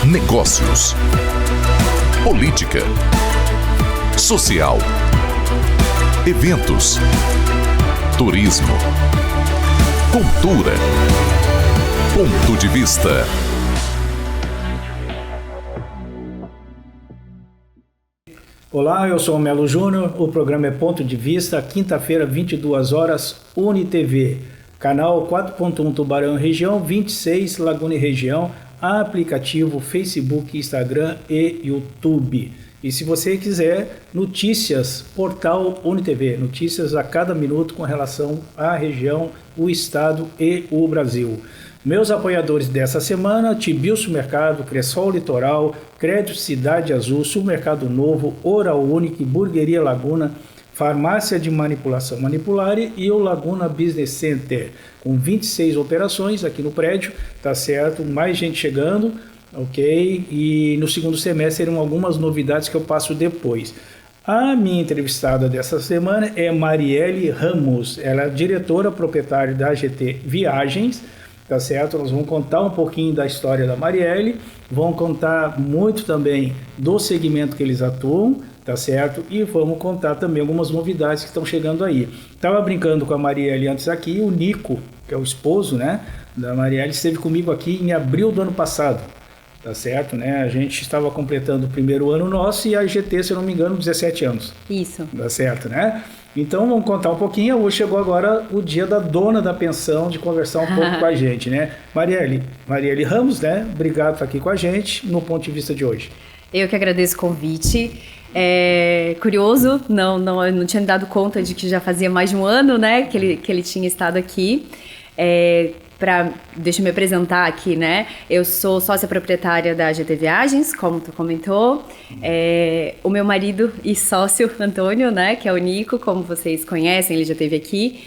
negócios, política, social, eventos, turismo, cultura, ponto de vista. Olá, eu sou o Melo Júnior, o programa é Ponto de Vista, quinta-feira, 22 horas, UniTV, canal 4.1 Tubarão Região, 26 Laguna e Região, aplicativo Facebook, Instagram e YouTube. E se você quiser, notícias, portal UniTV, notícias a cada minuto com relação à região, o estado e o Brasil. Meus apoiadores dessa semana, Tibil Supermercado, Cressol Litoral, Crédito Cidade Azul, Supermercado Novo, Oral Unique, Burgueria Laguna, Farmácia de Manipulação Manipulare e o Laguna Business Center, com 26 operações aqui no prédio, tá certo? Mais gente chegando, ok? E no segundo semestre terão algumas novidades que eu passo depois. A minha entrevistada dessa semana é Marielle Ramos, ela é diretora proprietária da AGT Viagens, tá certo? Nós vamos contar um pouquinho da história da Marielle, vamos contar muito também do segmento que eles atuam, tá certo? E vamos contar também algumas novidades que estão chegando aí. Tava brincando com a Marielle antes aqui, o Nico, que é o esposo, né, da Marielle, esteve comigo aqui em abril do ano passado, tá certo, né? A gente estava completando o primeiro ano nosso e a GT, se eu não me engano, 17 anos. Isso. Tá certo, né? Então vamos contar um pouquinho. Hoje chegou agora o dia da dona da pensão de conversar um pouco com a gente, né? Marielle Ramos, né? Obrigado por estar aqui com a gente no Ponto de Vista de hoje. Eu que agradeço o convite. Curioso, eu não tinha me dado conta de que já fazia mais de um ano, né? Que ele tinha estado aqui. Deixa eu me apresentar aqui, né? Eu sou sócia proprietária da AGT Viagens, como tu comentou. O meu marido e sócio, Antônio, né? Que é o Nico, como vocês conhecem, ele já esteve aqui.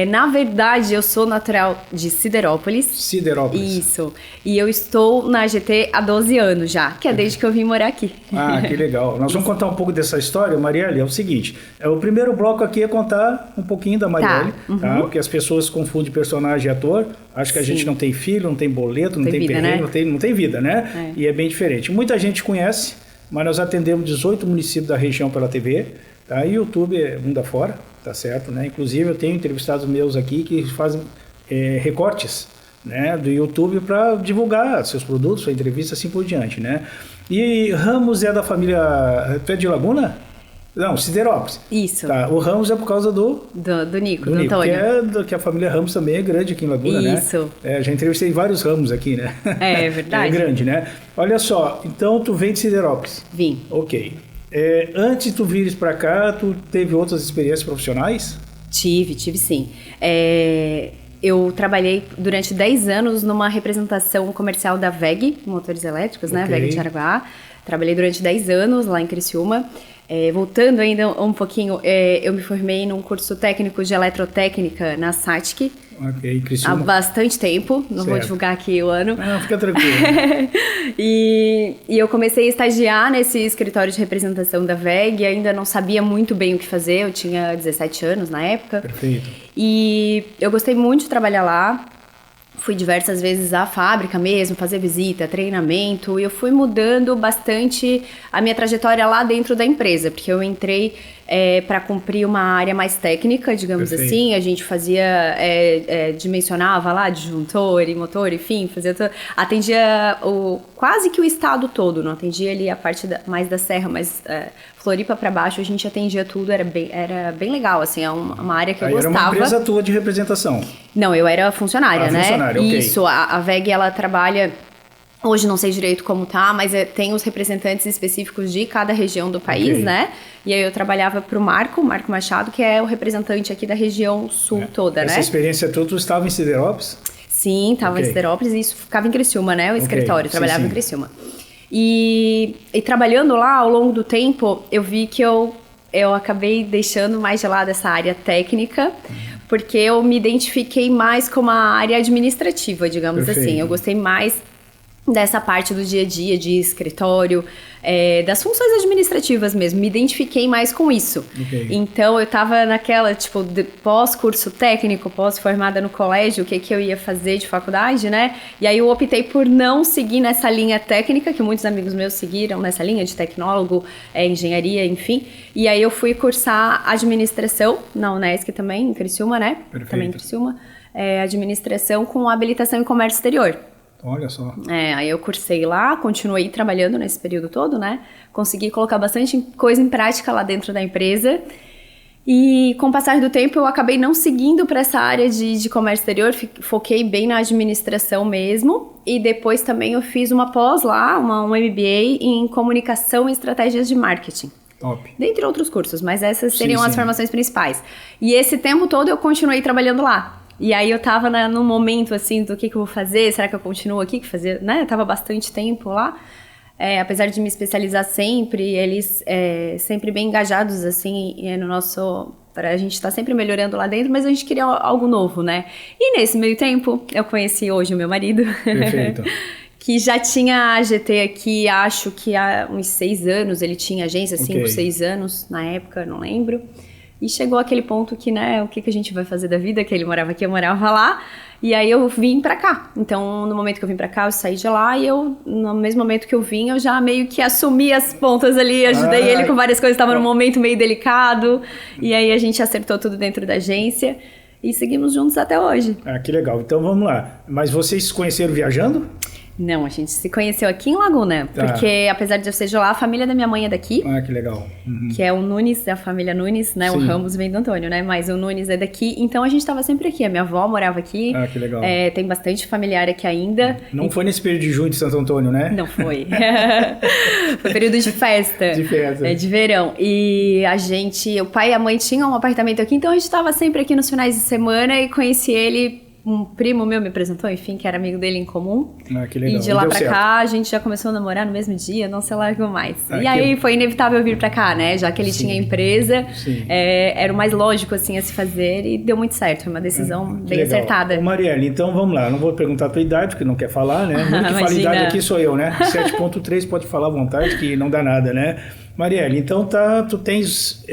Na verdade, eu sou natural de Siderópolis. Siderópolis. Isso. E eu estou na AGT há 12 anos já, que é desde que eu vim morar aqui. Ah, que legal. Nós vamos contar um pouco dessa história, Marielle. É o seguinte, o primeiro bloco aqui é contar um pouquinho da Marielle, tá? Porque as pessoas confundem personagem e ator. Acho que a gente não tem filho, não tem boleto, não tem vida, perrengue, né? não tem vida, né? E é bem diferente. Muita gente conhece, mas nós atendemos 18 municípios da região pela TV, tá? E YouTube é mundo afora, tá certo, né? Inclusive eu tenho entrevistados meus aqui que fazem recortes, né, do YouTube para divulgar seus produtos, sua entrevista, assim por diante, né? E Ramos é da família... Tu é de Laguna? Não, Siderópolis. Isso. Tá. O Ramos é por causa do Nico, do Antônio. Que a família Ramos também é grande aqui em Laguna, Isso. né? Já entrevistei vários Ramos aqui, né? É verdade. É grande, né? Olha só, então tu vem de Siderópolis. Vim. Ok. Antes de tu vires para cá, tu teve outras experiências profissionais? Tive sim. Eu trabalhei durante 10 anos numa representação comercial da WEG, motores elétricos, né? WEG de Araguá. Trabalhei durante 10 anos lá em Criciúma. Voltando ainda um pouquinho, eu me formei num curso técnico de eletrotécnica na SATIC. Ok, Criciúma. Há bastante tempo, não vou divulgar aqui o ano. Não, fica tranquilo. E eu comecei a estagiar nesse escritório de representação da WEG, ainda não sabia muito bem o que fazer, eu tinha 17 anos na época. Perfeito. E eu gostei muito de trabalhar lá. Fui diversas vezes à fábrica mesmo, fazer visita, treinamento, e eu fui mudando bastante a minha trajetória lá dentro da empresa, porque eu entrei para cumprir uma área mais técnica, digamos assim. A gente fazia, dimensionava lá disjuntor e motor, enfim, atendia quase que o estado todo, não atendia ali a parte mais da serra, mas Floripa para baixo a gente atendia tudo, era bem legal, assim, é uma área que eu gostava. Era uma empresa tua de representação? Não, eu era funcionária, né? Funcionária, ok. Isso, a WEG, ela trabalha... Hoje não sei direito como tá, mas tem os representantes específicos de cada região do país, né? E aí eu trabalhava para o Marco Machado, que é o representante aqui da região sul toda, né? Essa experiência toda, tu estava em Siderópolis? Sim, estava em Siderópolis e isso ficava em Criciúma, né? O escritório, trabalhava em Criciúma. E trabalhando lá, ao longo do tempo, eu vi que eu acabei deixando mais de lado essa área técnica, porque eu me identifiquei mais com uma área administrativa, digamos assim. Eu gostei mais dessa parte do dia a dia, de escritório, das funções administrativas mesmo, me identifiquei mais com isso. Okay. Então eu tava naquela, tipo, pós-curso técnico, pós-formada no colégio, o que eu ia fazer de faculdade, né? E aí eu optei por não seguir nessa linha técnica, que muitos amigos meus seguiram, nessa linha de tecnólogo, engenharia, enfim. E aí eu fui cursar administração na Unesc também, em Criciúma, né? Perfeito. Também em Criciúma. Administração com habilitação em comércio exterior. Olha só. Aí eu cursei lá, continuei trabalhando nesse período todo, né? Consegui colocar bastante coisa em prática lá dentro da empresa. E com o passar do tempo eu acabei não seguindo para essa área de comércio exterior, foquei bem na administração mesmo. E depois também eu fiz uma pós lá, um MBA em comunicação e estratégias de marketing. Top. Dentre outros cursos, mas essas seriam sim. as formações principais. E esse tempo todo eu continuei trabalhando lá. E aí eu tava num momento, assim, do que eu vou fazer, será que eu continuo aqui, né? Eu tava bastante tempo lá, apesar de me especializar sempre, eles sempre bem engajados, assim, no nosso... A gente tá sempre melhorando lá dentro, mas a gente queria algo novo, né? E nesse meio tempo, eu conheci hoje o meu marido. Perfeito. Que já tinha a AGT aqui, acho que há uns 6 anos, ele tinha agência, 5, 6 anos, na época, não lembro. E chegou aquele ponto que, né, o que a gente vai fazer da vida, que ele morava aqui, eu morava lá, e aí eu vim pra cá. Então, no momento que eu vim pra cá, eu saí de lá, e no mesmo momento que eu vim, eu já meio que assumi as pontas ali, ajudei ele com várias coisas, estava num momento meio delicado, e aí a gente acertou tudo dentro da agência, e seguimos juntos até hoje. Que legal. Então, vamos lá. Mas vocês se conheceram viajando? Não, a gente se conheceu aqui em Laguna, porque apesar de eu ser de lá, a família da minha mãe é daqui. Que legal. Que é o Nunes, a família Nunes, né? Sim. O Ramos vem do Antônio, né? Mas o Nunes é daqui, então a gente tava sempre aqui. A minha avó morava aqui. Que legal. Tem bastante familiar aqui ainda. Não foi nesse período de junho de Santo Antônio, né? Não foi. Foi período de festa. De festa. De verão. E o pai e a mãe tinham um apartamento aqui, então a gente tava sempre aqui nos finais de semana e conheci ele. Um primo meu me apresentou, enfim, que era amigo dele em comum. Que legal. E de lá pra cá, a gente já começou a namorar no mesmo dia, não se largou mais. E aí foi inevitável vir pra cá, né? Já que ele tinha empresa, era o mais lógico, assim, a se fazer e deu muito certo. Foi uma decisão bem legal. Acertada. Ô, Marielle, então vamos lá. Não vou perguntar a tua idade, porque não quer falar, né? O único que fala idade aqui sou eu, né? 7.3 pode falar à vontade, que não dá nada, né? Marielle, então tu tens...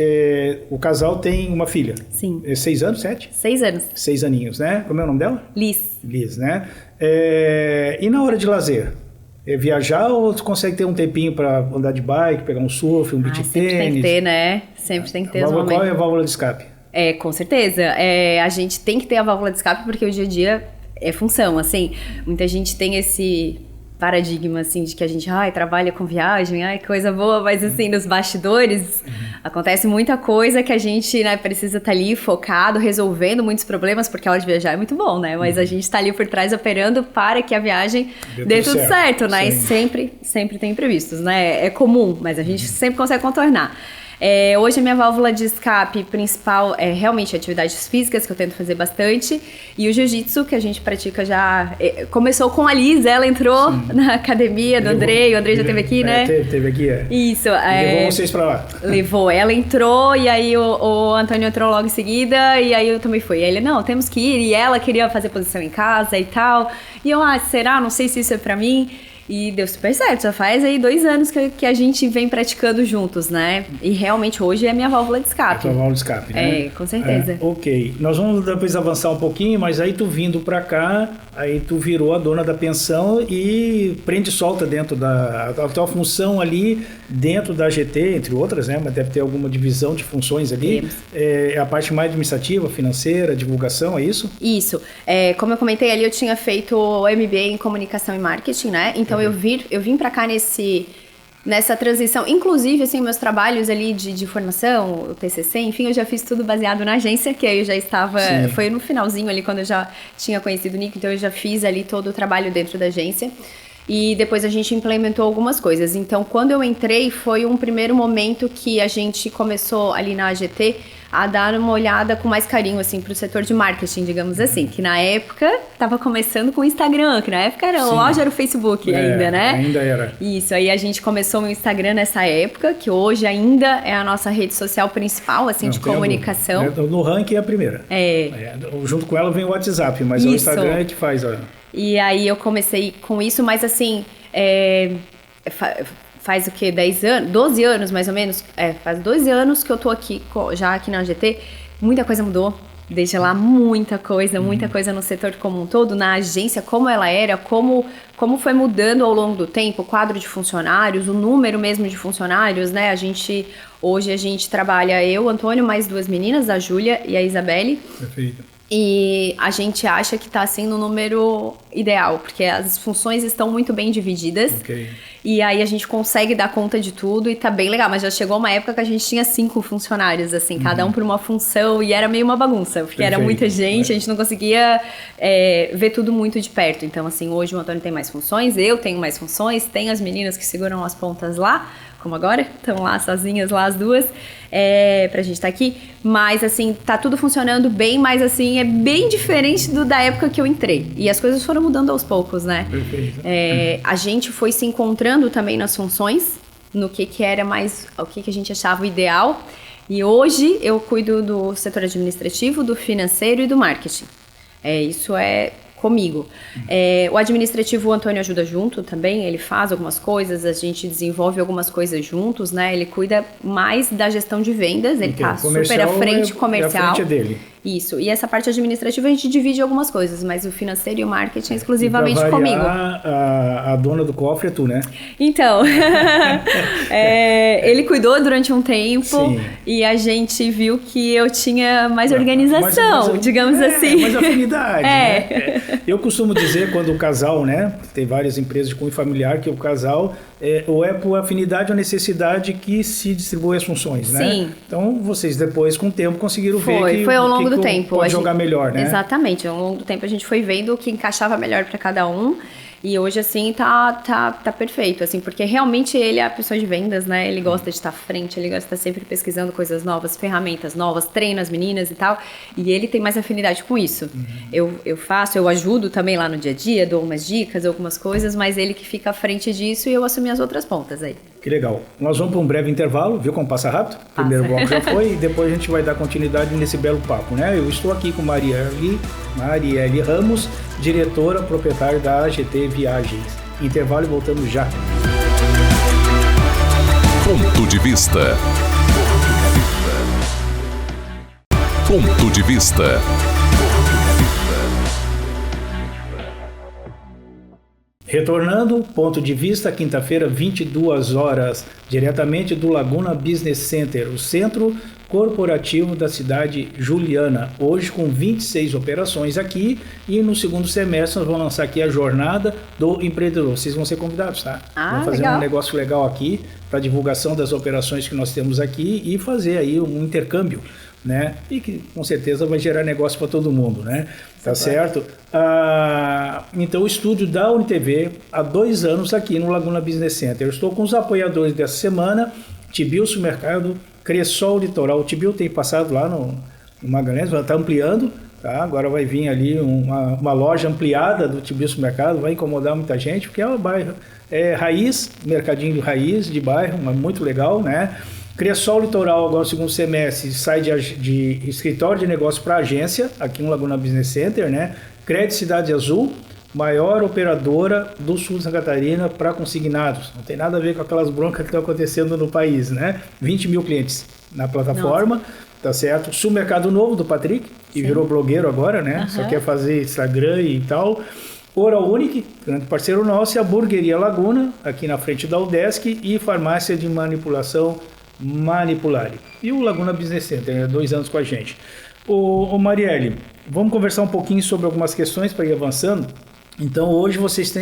o casal tem uma filha. Sim. 6 anos, 7? 6 anos. 6 aninhos, né? Como é o nome dela? Liz. Liz, né? E na hora de lazer? Viajar ou tu consegue ter um tempinho para andar de bike, pegar um surf, um beach sempre tênis? Tem que ter, né? Sempre tem que ter os momentos. Qual é a válvula de escape? Com certeza. A gente tem que ter a válvula de escape porque o dia a dia é função, assim. Muita gente tem esse paradigma, assim, de que a gente, trabalha com viagem, coisa boa, mas, assim, nos bastidores acontece muita coisa que a gente, né, precisa estar ali focado, resolvendo muitos problemas, porque a hora de viajar é muito bom, né, mas a gente está ali por trás operando para que a viagem dê tudo certo, né, sim. E sempre tem imprevistos, né, é comum, mas a gente sempre consegue contornar. Hoje a minha válvula de escape principal é realmente atividades físicas, que eu tento fazer bastante, e o jiu-jitsu, que a gente pratica já... começou com a Liz, ela entrou na academia do Andrei, o Andrei já esteve aqui, né? Teve aqui, Isso. Levou vocês pra lá. Levou, ela entrou, e aí o Antônio entrou logo em seguida, e aí eu também fui. E aí ele, não, temos que ir, e ela queria fazer posição em casa e tal, e eu, será? Não sei se isso é pra mim... E deu super certo, já faz aí 2 anos que a gente vem praticando juntos, né? E realmente hoje é a minha válvula de escape. A tua válvula de escape, né? Com certeza. Ok, nós vamos depois avançar um pouquinho, mas aí tu vindo pra cá, aí tu virou a dona da pensão e prende e solta dentro da tua função ali, dentro da AGT, entre outras, né? Mas deve ter alguma divisão de funções ali. É a parte mais administrativa, financeira, divulgação, é isso? Isso. Como eu comentei ali, eu tinha feito o MBA em comunicação e marketing, né? Então eu vim pra cá nessa transição, inclusive, assim, meus trabalhos ali de formação, o TCC, enfim, eu já fiz tudo baseado na agência, que aí eu já estava, foi no finalzinho ali, quando eu já tinha conhecido o Nico, então eu já fiz ali todo o trabalho dentro da agência. E depois a gente implementou algumas coisas. Então, quando eu entrei, foi um primeiro momento que a gente começou ali na AGT a dar uma olhada com mais carinho, assim, pro setor de marketing, digamos assim, que na época tava começando com o Instagram, que na época era loja, era o Facebook ainda, né? Ainda era. Isso, aí a gente começou o Instagram nessa época, que hoje ainda é a nossa rede social principal, assim, de comunicação. No ranking é a primeira. Junto com ela vem o WhatsApp, mas o Instagram é que faz E aí eu comecei com isso, mas assim, faz o quê? 10 anos? 12 anos, mais ou menos? Faz 12 anos que eu tô aqui, já aqui na AGT. Muita coisa mudou. Desde lá, muita coisa no setor como um todo, na agência, como ela era, como foi mudando ao longo do tempo, o quadro de funcionários, o número mesmo de funcionários, né? Hoje a gente trabalha eu, Antônio, mais 2 meninas, a Júlia e a Isabelle. Perfeito. E a gente acha que está assim no número ideal, porque as funções estão muito bem divididas. Okay. E aí a gente consegue dar conta de tudo e tá bem legal. Mas já chegou uma época que a gente tinha 5 funcionários, assim, cada um por uma função, e era meio uma bagunça, porque era muita gente, a gente não conseguia ver tudo muito de perto. Então, assim, hoje o Antônio tem mais funções, eu tenho mais funções, tem as meninas que seguram as pontas lá, como agora, estão lá sozinhas, lá as duas, pra gente estar aqui. Mas, assim, tá tudo funcionando bem, mas, assim, é bem diferente da época que eu entrei. E as coisas foram mudando aos poucos, né? Perfeito. A gente foi se encontrando também nas funções, no que era mais, o que a gente achava o ideal. E hoje eu cuido do setor administrativo, do financeiro e do marketing. Isso é comigo. O administrativo, o Antônio ajuda junto também, ele faz algumas coisas, a gente desenvolve algumas coisas juntos, né? Ele cuida mais da gestão de vendas, ele tá super à frente comercial. É a frente dele. Isso, e essa parte administrativa a gente divide algumas coisas, mas o financeiro e o marketing é exclusivamente comigo. A dona do cofre é tu, né? Então, ele cuidou durante um tempo. Sim. E a gente viu que eu tinha mais organização, digamos assim. Mais afinidade, né? Eu costumo dizer, quando o casal, né, tem várias empresas de cunho familiar, que o casal ou é por afinidade ou necessidade que se distribui as funções, né? Sim. Então, vocês depois, com o tempo, conseguiram ver que foi ao longo do tempo. Pode jogar melhor, né? Exatamente. Ao longo do tempo, a gente foi vendo o que encaixava melhor para cada um. E hoje, assim, tá perfeito, assim, porque realmente ele é a pessoa de vendas, né? Ele gosta de estar à frente, ele gosta de estar sempre pesquisando coisas novas, ferramentas novas, treina as meninas e tal. E ele tem mais afinidade com isso. Eu ajudo também lá no dia a dia, dou umas dicas, algumas coisas, mas ele que fica à frente disso e eu assumi as outras pontas aí. Que legal. Nós vamos para um breve intervalo, viu como passa rápido? Primeiro bloco já foi e depois a gente vai dar continuidade nesse belo papo, né? Eu estou aqui com Marielle Ramos, diretora proprietária da AGT Viagens. Intervalo e voltamos já. Ponto de vista. Ponto de vista. Retornando, ponto de vista, quinta-feira, 22 horas, diretamente do Laguna Business Center, o centro corporativo da cidade juliana. Hoje com 26 operações aqui e no segundo semestre nós vamos lançar aqui a jornada do empreendedor. Vocês vão ser convidados, tá? Vamos fazer legal. Um negócio legal aqui para divulgação das operações que nós temos aqui e fazer aí um intercâmbio, né? E que com certeza vai gerar negócio para todo mundo, né? Tá certo? Então o estúdio da UniTV há 2 anos aqui no Laguna Business Center. Eu estou com os apoiadores dessa semana, Tibil Supermercado, Cressol Litoral. O Tibil tem passado lá no Magalhães, vai estar ampliando, tá? Agora vai vir ali uma loja ampliada do Tibil Supermercado, vai incomodar muita gente, porque é um bairro raiz, mercadinho de raiz, de bairro, mas muito legal, né? Cressol Litoral, agora no segundo semestre, sai de escritório de negócio para agência, aqui no Laguna Business Center, né? Crédito Cidade Azul, maior operadora do sul de Santa Catarina para consignados. Não tem nada a ver com aquelas broncas que estão acontecendo no país, né? 20 mil clientes na plataforma, tá certo? Sul Mercado Novo, do Patrick, que virou blogueiro agora, né? Só quer fazer Instagram e tal. Oral Unique, grande parceiro nosso, e a Burgueria Laguna, aqui na frente da UDESC, e Farmácia de Manipulação Manipulari. E o Laguna Business Center, né? 2 anos com a gente. Ô Marielle, vamos conversar um pouquinho sobre algumas questões para ir avançando. Então hoje vocês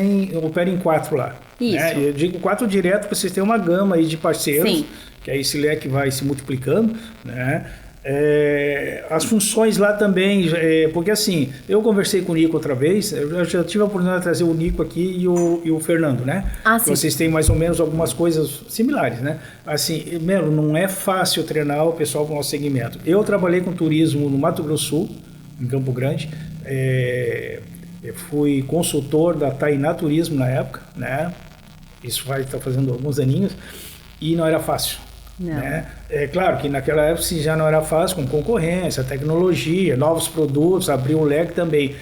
operam em 4 lá. Isso. Né? Eu digo 4 direto porque vocês têm uma gama aí de parceiros. Sim. Que aí esse leque vai se multiplicando, né? As funções lá também, porque assim, eu conversei com o Nico outra vez, eu já tive a oportunidade de trazer o Nico aqui e o Fernando, né? Sim. Vocês têm mais ou menos algumas coisas similares, né? Assim, não é fácil treinar o pessoal com o nosso segmento. Eu trabalhei com turismo no Mato Grosso Sul, em Campo Grande, eu fui consultor da Tainá Turismo na época, né? Isso vai estar fazendo alguns aninhos, e não era fácil. Não. Né? É claro que naquela época já não era fácil, com concorrência, tecnologia, novos produtos, abriu o leque também.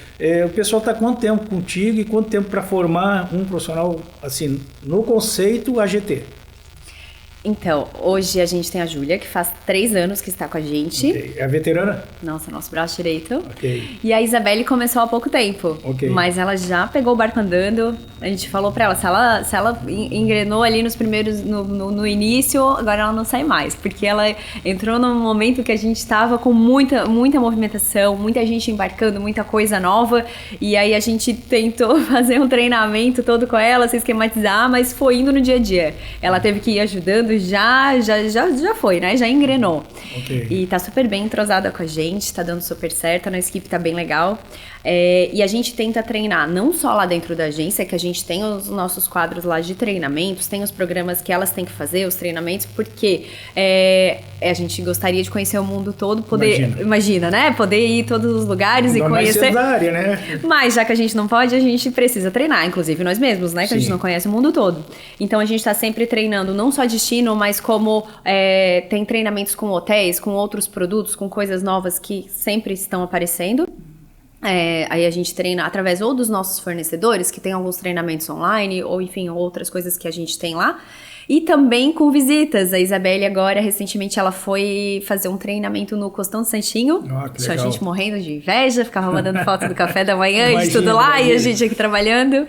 O pessoal está quanto tempo contigo e quanto tempo para formar um profissional assim, no conceito AGT? Então, hoje a gente tem a Júlia, que faz 3 anos que está com a gente. Okay. É a veterana? Nossa, nosso braço direito. Okay. E a Isabelle começou há pouco tempo. Okay. Mas ela já pegou o barco andando. A gente falou pra ela, se ela engrenou ali nos primeiros, no início, agora ela não sai mais. Porque ela entrou num momento que a gente estava com muita movimentação, muita gente embarcando, muita coisa nova. E aí a gente tentou fazer um treinamento todo com ela, se esquematizar, mas foi indo no dia a dia. Ela teve que ir ajudando, já foi, né? Já engrenou. Okay. E tá super bem entrosada com a gente, tá dando super certo, a nossa equipe tá bem legal. E a gente tenta treinar não só lá dentro da agência, que a gente tem os nossos quadros lá de treinamentos, tem os programas que elas têm que fazer, os treinamentos, porque a gente gostaria de conhecer o mundo todo, imagina, né? Poder ir em todos os lugares e conhecer. Área, né? Mas já que a gente não pode, a gente precisa treinar, inclusive nós mesmos, né? Que Sim. A gente não conhece o mundo todo. Então a gente tá sempre treinando não só destino, mas como tem treinamentos com hotéis, com outros produtos, com coisas novas que sempre estão aparecendo. Aí a gente treina através ou dos nossos fornecedores, que tem alguns treinamentos online, ou enfim, outras coisas que a gente tem lá. E também com visitas. A Isabelle agora, recentemente, ela foi fazer um treinamento no Costão do Santinho. Só a gente morrendo de inveja, ficava mandando foto do café da manhã, de tudo lá, e a gente aqui trabalhando.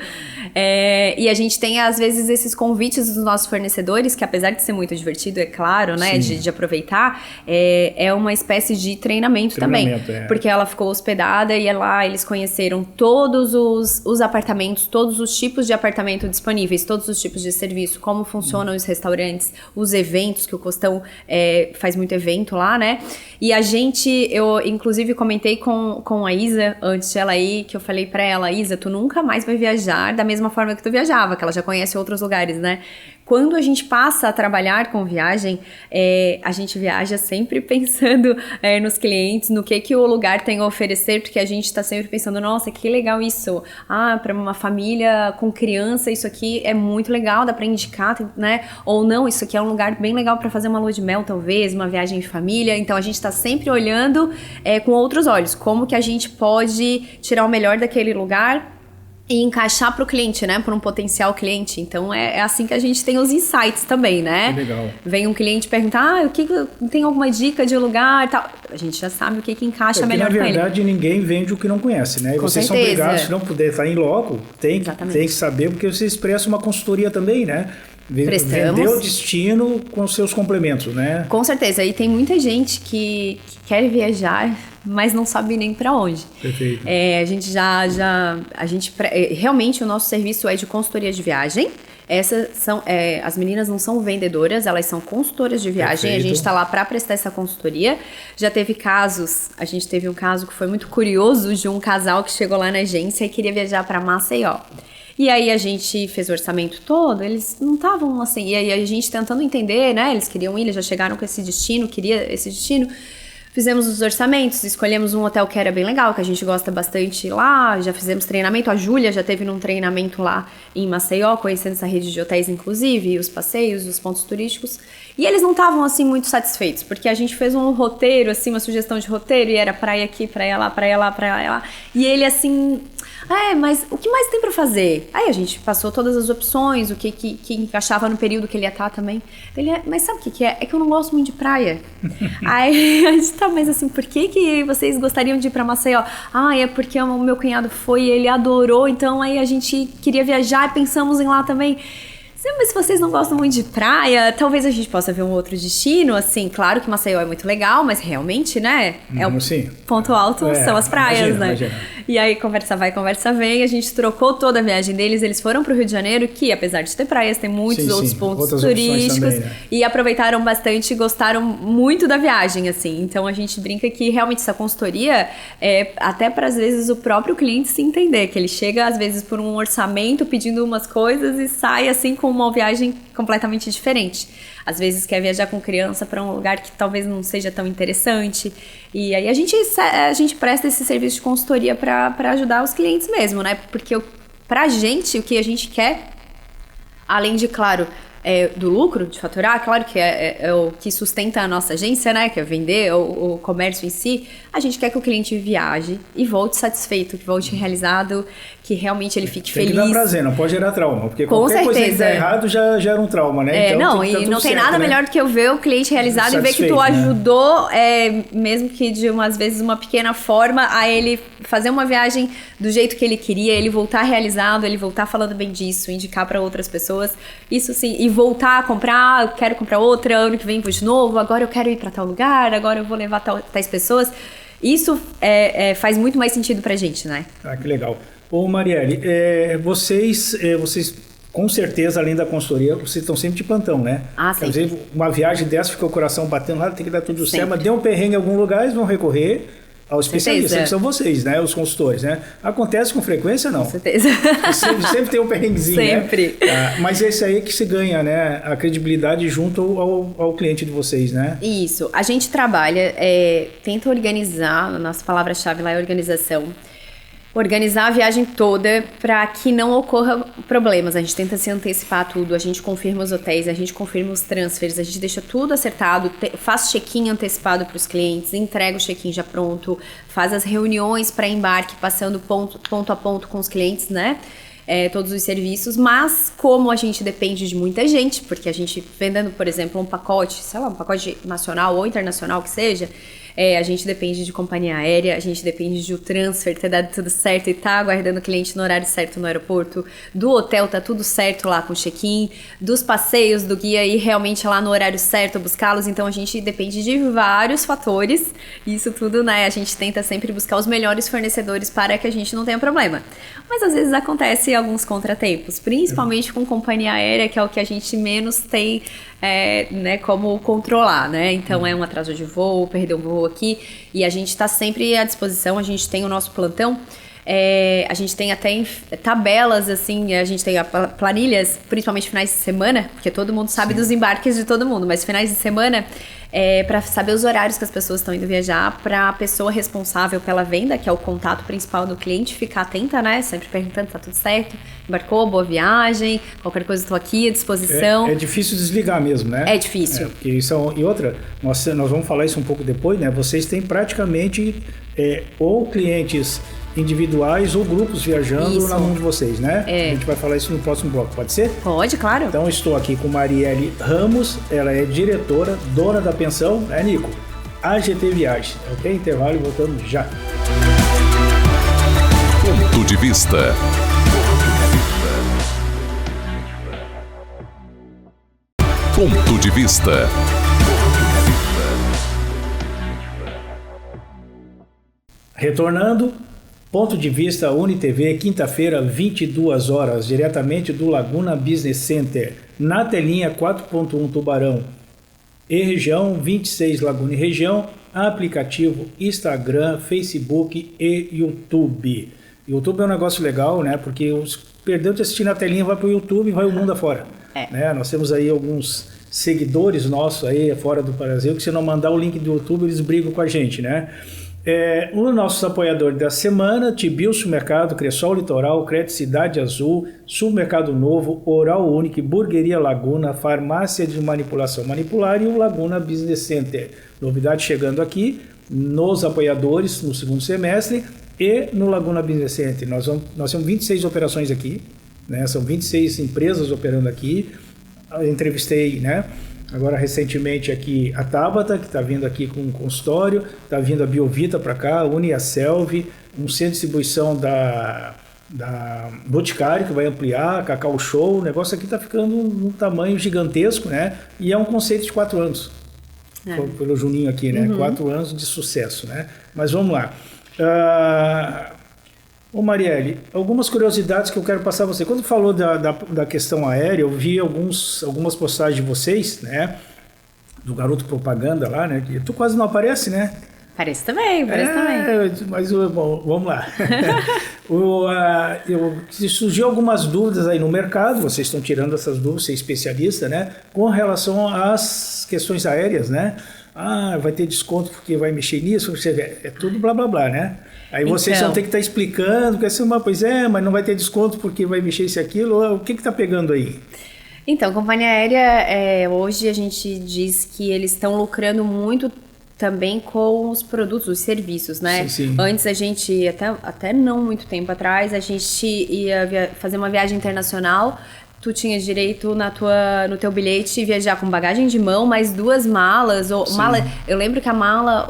E a gente tem, às vezes, esses convites dos nossos fornecedores, que apesar de ser muito divertido, é claro, né, de aproveitar, é uma espécie de treinamento também. Porque ela ficou hospedada e lá eles conheceram todos os apartamentos, todos os tipos de apartamento disponíveis, todos os tipos de serviço, como funciona os restaurantes, os eventos, que o Costão faz muito evento lá, né? E eu inclusive comentei com a Isa, antes de ela ir, que eu falei pra ela, Isa, tu nunca mais vai viajar da mesma forma que tu viajava, que ela já conhece outros lugares, né? Quando a gente passa a trabalhar com viagem, a gente viaja sempre pensando nos clientes, no que o lugar tem a oferecer, porque a gente está sempre pensando, nossa, que legal isso. Para uma família com criança, isso aqui é muito legal, dá para indicar, né? Ou não, isso aqui é um lugar bem legal para fazer uma lua de mel, talvez, uma viagem de família. Então, a gente está sempre olhando com outros olhos, como que a gente pode tirar o melhor daquele lugar e encaixar para o cliente, né? Para um potencial cliente. Então, é assim que a gente tem os insights também, né? Que legal. Vem um cliente perguntar, tem alguma dica de lugar? Tal. A gente já sabe o que encaixa melhor com ele. Na verdade, ninguém vende o que não conhece, né? E vocês são obrigados, se não puder estar em loco, tem que saber, porque vocês prestam uma consultoria também, né? Vender o destino com seus complementos, né? Com certeza. E tem muita gente que quer viajar, mas não sabe nem para onde. Perfeito. A gente realmente o nosso serviço é de consultoria de viagem. As meninas não são vendedoras, elas são consultoras de viagem. Perfeito. A gente está lá para prestar essa consultoria. Já teve casos, a gente teve um caso que foi muito curioso de um casal que chegou lá na agência e queria viajar para Maceió. E aí a gente fez o orçamento todo, eles não estavam assim, e aí a gente tentando entender, né, eles queriam ir, eles já chegaram com esse destino, queria esse destino. Fizemos os orçamentos, escolhemos um hotel que era bem legal, que a gente gosta bastante lá, já fizemos treinamento, a Júlia já teve num treinamento lá em Maceió, conhecendo essa rede de hotéis inclusive, os passeios, os pontos turísticos, e eles não estavam assim muito satisfeitos, porque a gente fez um roteiro, assim, uma sugestão de roteiro, e era praia aqui, praia lá, praia lá, praia lá, e ele assim... mas o que mais tem pra fazer? Aí a gente passou todas as opções, o que encaixava no período que ele ia estar também. Mas sabe o que é? É que eu não gosto muito de praia. Aí a gente tá, mas assim, por que vocês gostariam de ir pra Maceió? É porque o meu cunhado foi e ele adorou, então aí a gente queria viajar e pensamos em lá também. Mas se vocês não gostam muito de praia, talvez a gente possa ver um outro destino, assim, claro que Maceió é muito legal, mas realmente, né, ponto alto são as praias, né? Imagina. E aí, conversa vai, conversa vem, a gente trocou toda a viagem deles, eles foram pro Rio de Janeiro, que apesar de ter praias, tem muitos outros pontos turísticos, também, né? E aproveitaram bastante e gostaram muito da viagem, assim, então a gente brinca que realmente essa consultoria é até para às vezes o próprio cliente se entender, que ele chega às vezes por um orçamento pedindo umas coisas e sai assim com uma viagem completamente diferente. Às vezes quer viajar com criança para um lugar que talvez não seja tão interessante. E aí a gente presta esse serviço de consultoria para ajudar os clientes mesmo, né? Porque pra gente, o que a gente quer, além de, claro, do lucro, de faturar, claro que é o que sustenta a nossa agência, né, que é vender o comércio em si, a gente quer que o cliente viaje e volte satisfeito, que volte realizado, que realmente ele fique feliz. Tem que dar prazer, não pode gerar trauma, porque Com qualquer coisa que certeza. dá errado já gera um trauma, né? Então, não tem certo, nada né? melhor do que eu ver o cliente realizado e ver que tu Satisfeito, né? ajudou, mesmo que de às vezes uma pequena forma, a ele fazer uma viagem do jeito que ele queria, ele voltar realizado, ele voltar falando bem disso, indicar para outras pessoas, isso sim, e voltar a comprar, eu quero comprar outra, ano que vem vou de novo, agora eu quero ir para tal lugar, agora eu vou levar tais pessoas. Isso faz muito mais sentido pra gente, né? Ah, que legal. Ô Marielle, vocês com certeza, além da consultoria, vocês estão sempre de plantão, né? Sempre. Quer dizer, uma viagem dessa fica o coração batendo lá, tem que dar tudo certo, mas Sempre. deu um perrengue em algum lugar, eles vão recorrer aos especialistas, Certeza. que são vocês, né? Os consultores, né? Acontece com frequência, não? Com certeza. Sempre tem um perrenguezinho, Sempre. né? Mas é isso aí que se ganha, né? A credibilidade junto ao cliente de vocês, né? Isso. A gente trabalha, tenta organizar, a nossa palavra-chave lá é organização. Organizar a viagem toda para que não ocorra problemas. A gente tenta se antecipar a tudo, a gente confirma os hotéis, a gente confirma os transfers, a gente deixa tudo acertado, faz check-in antecipado para os clientes, entrega o check-in já pronto, faz as reuniões para embarque, passando ponto a ponto com os clientes, né? Todos os serviços, mas como a gente depende de muita gente, porque a gente vendendo, por exemplo, um pacote, sei lá, um pacote nacional ou internacional que seja, a gente depende de companhia aérea, a gente depende de o transfer ter dado tudo certo e tá aguardando o cliente no horário certo no aeroporto, do hotel tá tudo certo lá com o check-in, dos passeios do guia ir realmente lá no horário certo buscá-los, então a gente depende de vários fatores, isso tudo, né, a gente tenta sempre buscar os melhores fornecedores para que a gente não tenha problema. Mas às vezes acontece alguns contratempos, principalmente com companhia aérea, que é o que a gente menos tem né, como controlar, né? Então é um atraso de voo, perder um voo aqui, e a gente está sempre à disposição, a gente tem o nosso plantão, a gente tem até tabelas, assim, a gente tem planilhas, principalmente finais de semana, porque todo mundo sabe dos embarques de todo mundo, mas finais de semana, para saber os horários que as pessoas estão indo viajar, para a pessoa responsável pela venda, que é o contato principal do cliente, ficar atenta, né? Sempre perguntando se tá tudo certo, embarcou, boa viagem, qualquer coisa estou aqui à disposição. É difícil desligar mesmo, né? É difícil. Porque e outra, nós vamos falar isso um pouco depois, né? Vocês têm praticamente ou clientes individuais ou grupos viajando Isso. na mão de vocês, né? A gente vai falar isso no próximo bloco, pode ser? Pode, claro. Então estou aqui com Marielle Ramos, ela é diretora, dona da pensão, né, Nico? AGT Viagens. Ok? Intervalo e voltamos já. Ponto de vista. Ponto de vista. Retornando, ponto de vista UniTV, quinta-feira, 22 horas, diretamente do Laguna Business Center, na telinha 4.1 Tubarão e região, 26 Laguna e região, aplicativo Instagram, Facebook e YouTube. YouTube é um negócio legal, né? Porque perdeu de assistir na telinha, vai para o YouTube e vai o mundo afora. Né? Nós temos aí alguns seguidores nossos aí fora do Brasil que se não mandar o link do YouTube eles brigam com a gente, né? O nosso apoiador da semana, Tibio Supermercado, Cressol Litoral, Crédito Cidade Azul, Supermercado Novo, Oral Unique, Burgueria Laguna, Farmácia de Manipulação Manipular e o Laguna Business Center. Novidade chegando aqui nos apoiadores no segundo semestre e no Laguna Business Center. Nós temos 26 operações aqui, né? São 26 empresas operando aqui. Eu entrevistei, né? Agora, recentemente, aqui a Tabata, que está vindo aqui com um consultório, está vindo a Biovita para cá, a Uniaselv, um centro de distribuição da Boticário, que vai ampliar, a Cacau Show, o negócio aqui está ficando um tamanho gigantesco, né? E é um conceito de 4 anos, pelo Juninho aqui, né? 4 anos de sucesso, né? Mas vamos lá. Ô Marielle, algumas curiosidades que eu quero passar a você. Quando falou da questão aérea, eu vi algumas postagens de vocês, né? Do garoto propaganda lá, né? Que tu quase não aparece, né? Parece também. Mas bom, vamos lá. Surgiu algumas dúvidas aí no mercado, vocês estão tirando essas dúvidas, você é especialista, né? Com relação às questões aéreas, né? Vai ter desconto porque vai mexer nisso, é tudo blá blá blá, né? Aí vocês vão ter que estar explicando, porque assim, mas não vai ter desconto porque vai mexer isso e aquilo, o que está pegando aí? Então, companhia aérea, hoje a gente diz que eles estão lucrando muito também com os produtos, os serviços, né? Sim, sim. Antes a gente, até não muito tempo atrás, a gente ia fazer uma viagem internacional, tu tinha direito no teu bilhete viajar com bagagem de mão, mais 2 malas, eu lembro que a mala,